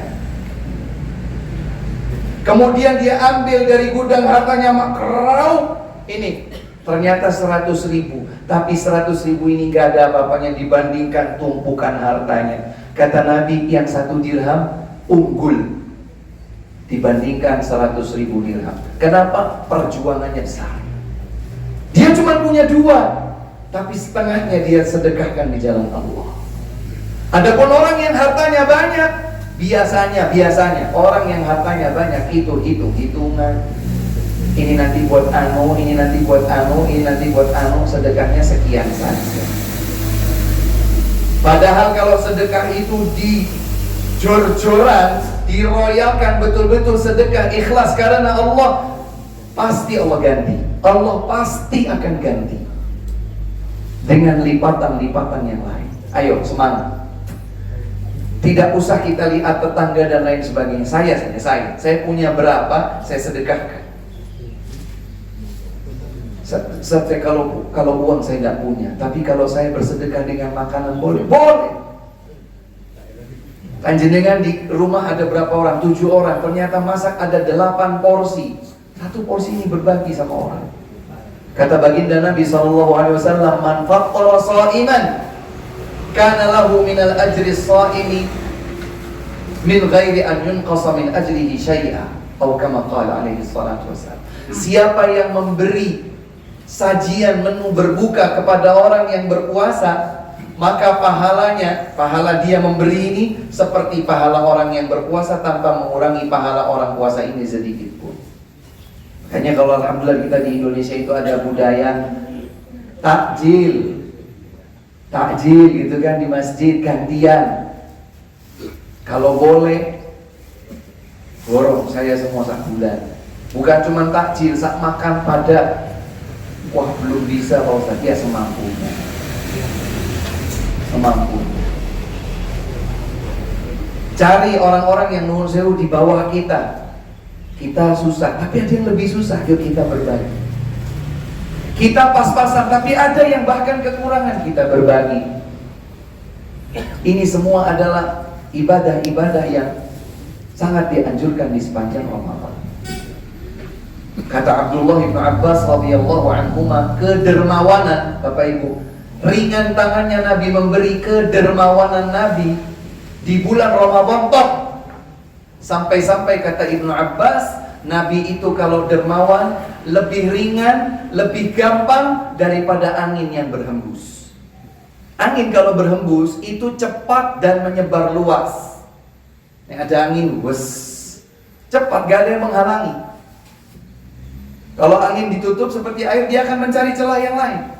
Kemudian dia ambil dari gudang hartanya makrau, ini ternyata 100.000, tapi 100.000 ini nggak ada apa-apanya dibandingkan tumpukan hartanya. Kata Nabi, yang 1 dirham unggul dibandingkan 100.000 dirham. Kenapa? Perjuangannya besar. Dia cuma punya 2, tapi setengahnya dia sedekahkan di jalan Allah. Adapun orang yang hartanya banyak, biasanya orang yang hartanya banyak itu hitung-hitungan. Ini nanti buat anu, ini nanti buat anu, ini nanti buat anu, sedekahnya sekian saja. Padahal kalau sedekah itu jor-joran, diroyalkan betul-betul sedekah ikhlas karena Allah, pasti Allah ganti. Allah pasti akan ganti dengan lipatan-lipatan yang lain. Ayo semangat. Tidak usah kita lihat tetangga dan lain sebagainya. Saya punya berapa, saya sedekahkan. Saya kalau uang saya tidak punya, tapi kalau saya bersedekah dengan makanan boleh. Panjenengan di rumah ada berapa orang? 7 orang. Ternyata masak ada 8 porsi. 1 porsi ini berbagi sama orang. Kata baginda Nabi SAW, man fattara sha'iman kana lahu minal ajri shaimi min ghairi an yunqasa min ajrihi syai'a, atau kama qala alaihi salatu wassalam. Siapa yang memberi sajian menu berbuka kepada orang yang berpuasa, maka pahala dia memberi ini seperti pahala orang yang berpuasa tanpa mengurangi pahala orang puasa ini sedikit pun. Makanya kalau alhamdulillah kita di Indonesia itu ada budaya takjil gitu kan, di masjid gantian. Kalau boleh borong saya semua sak bulan. Bukan cuma takjil, sak makan pada wah belum bisa Pak Ustaz, ya semampunya. Cari orang-orang yang nuhun sewu di bawah kita. Kita susah, tapi ada yang lebih susah, yuk kita berbagi. Kita pas-pasan, tapi ada yang bahkan kekurangan, kita berbagi. Ini semua adalah ibadah-ibadah yang sangat dianjurkan di sepanjang Ramadan. Kata Abdullah bin Abbas radhiyallahu anhuma, kedermawanan Bapak Ibu, ringan tangannya Nabi memberi, kedermawanan Nabi di bulan Ramadan toh. Sampai-sampai kata Ibnu Abbas, Nabi itu kalau dermawan lebih ringan, lebih gampang daripada angin yang berhembus. Angin kalau berhembus itu cepat dan menyebar luas. Yang ada angin, cepat, gak ada yang menghalangi. Kalau angin ditutup seperti air, dia akan mencari celah yang lain.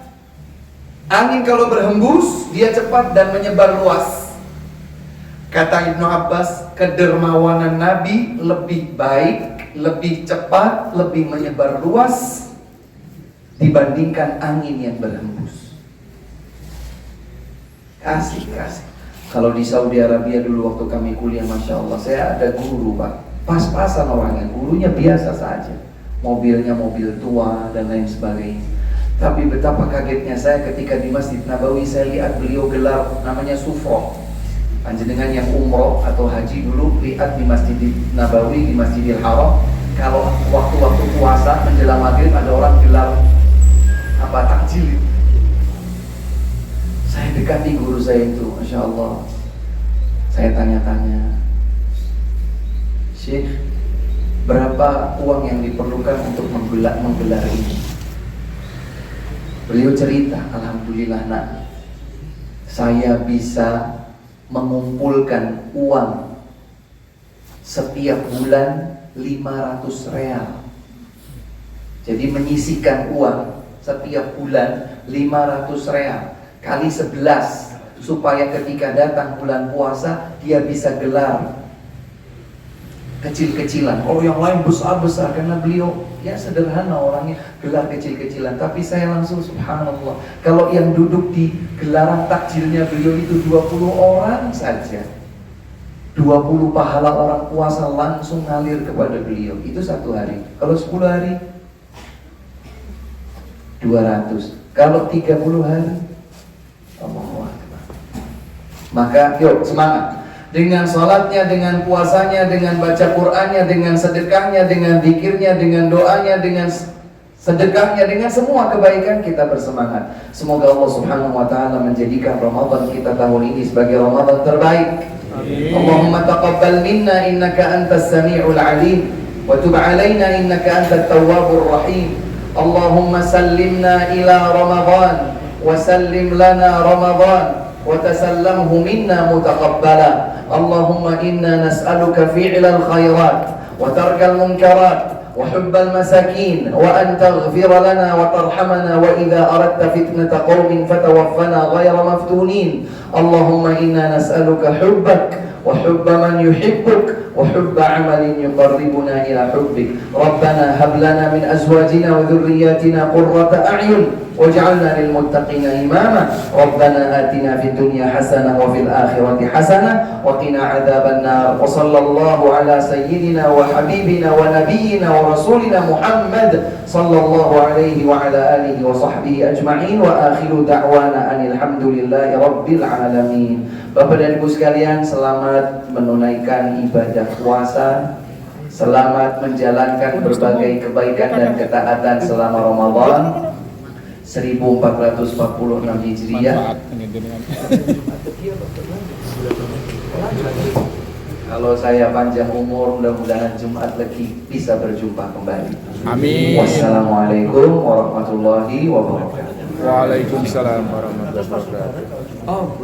Angin kalau berhembus, dia cepat dan menyebar luas. Kata Ibnu Abbas, kedermawanan Nabi lebih baik, lebih cepat, lebih menyebar luas dibandingkan angin yang berhembus. Kasih. Kalau di Saudi Arabia dulu waktu kami kuliah, Masya Allah, saya ada guru Pak, pas-pasan orangnya, gurunya biasa saja, mobilnya mobil tua dan lain sebagainya. Tapi betapa kagetnya saya ketika di Masjid Nabawi saya lihat beliau gelar namanya sufroh. Panjenengan yang umroh atau haji dulu lihat di Masjid Nabawi, di Masjidil Haram, kalau waktu-waktu puasa menjelang maghrib ada orang gelar takjil. Saya dekati guru saya itu, Masya Allah. Saya tanya-tanya, Syekh, Berapa uang yang diperlukan untuk menggelar ini? Beliau cerita, alhamdulillah nak, saya bisa mengumpulkan uang setiap bulan 500 real. Jadi menyisihkan uang setiap bulan 500 real kali 11, supaya ketika datang bulan puasa dia bisa gelar kecil-kecilan. Kalau yang lain besar-besar, karena beliau ya sederhana orangnya, gelar kecil-kecilan. Tapi saya langsung subhanallah, kalau yang duduk di gelaran takjilnya beliau itu 20 orang saja, 20 pahala orang puasa langsung ngalir kepada beliau. Itu satu hari. Kalau 10 hari 200. Kalau 30 hari, Allahu Akbar. Maka yuk semangat. Dengan salatnya, dengan puasanya, dengan baca Qur'annya, dengan sedekahnya, dengan zikirnya, dengan doanya, dengan sedekahnya, dengan semua kebaikan kita bersemangat. Semoga Allah Subhanahu wa taala menjadikan Ramadan kita tahun ini sebagai Ramadan terbaik. Amin. Allahumma taqabbal minna innaka antas sami'ul alim wa tub 'alaina innaka antat tawwabur rahim. Allahumma sallimna ila Ramadan wa sallim lana Ramadan wa tasallamhu minna mutaqabbala. Allahumma inna nas'aluka fi'lal khairat wa tarkal munkarat wa hubbal masakin wa an taghfira lana wa tarhamana wa idza aradta fitnata qaumin fatawaffana ghayra maftunin. Allahumma inna nas'aluka hubbak wa hubba man yuhibbuk wa hubba amalin yuqarribuna ila hubbik. Rabbana hab lana min azwajina wa dhurriyyatina qurrata a'yun waj'alna lil muttaqina imama. Rabbana atina fid dunya hasanah wa fil akhirati hasanah wa qina adzaban nar. Wa sallallahu ala sayyidina wa habibina wa nabiyyina wa rasulina Muhammad sallallahu alaihi wa ala alihi wa sahbihi ajma'in wa akhiru da'wana anil hamdulillahi rabbil alamin. Bapak dan Ibu sekalian, selamat menunaikan ibadah puasa, selamat menjalankan berbagai kebaikan dan ketaatan selama Ramadan 1446 Hijriah. Kalau saya panjang umur, mudah-mudahan Jumat lagi bisa berjumpa kembali. Amin. Wassalamualaikum warahmatullahi wabarakatuh. Waalaikumsalam warahmatullahi wabarakatuh.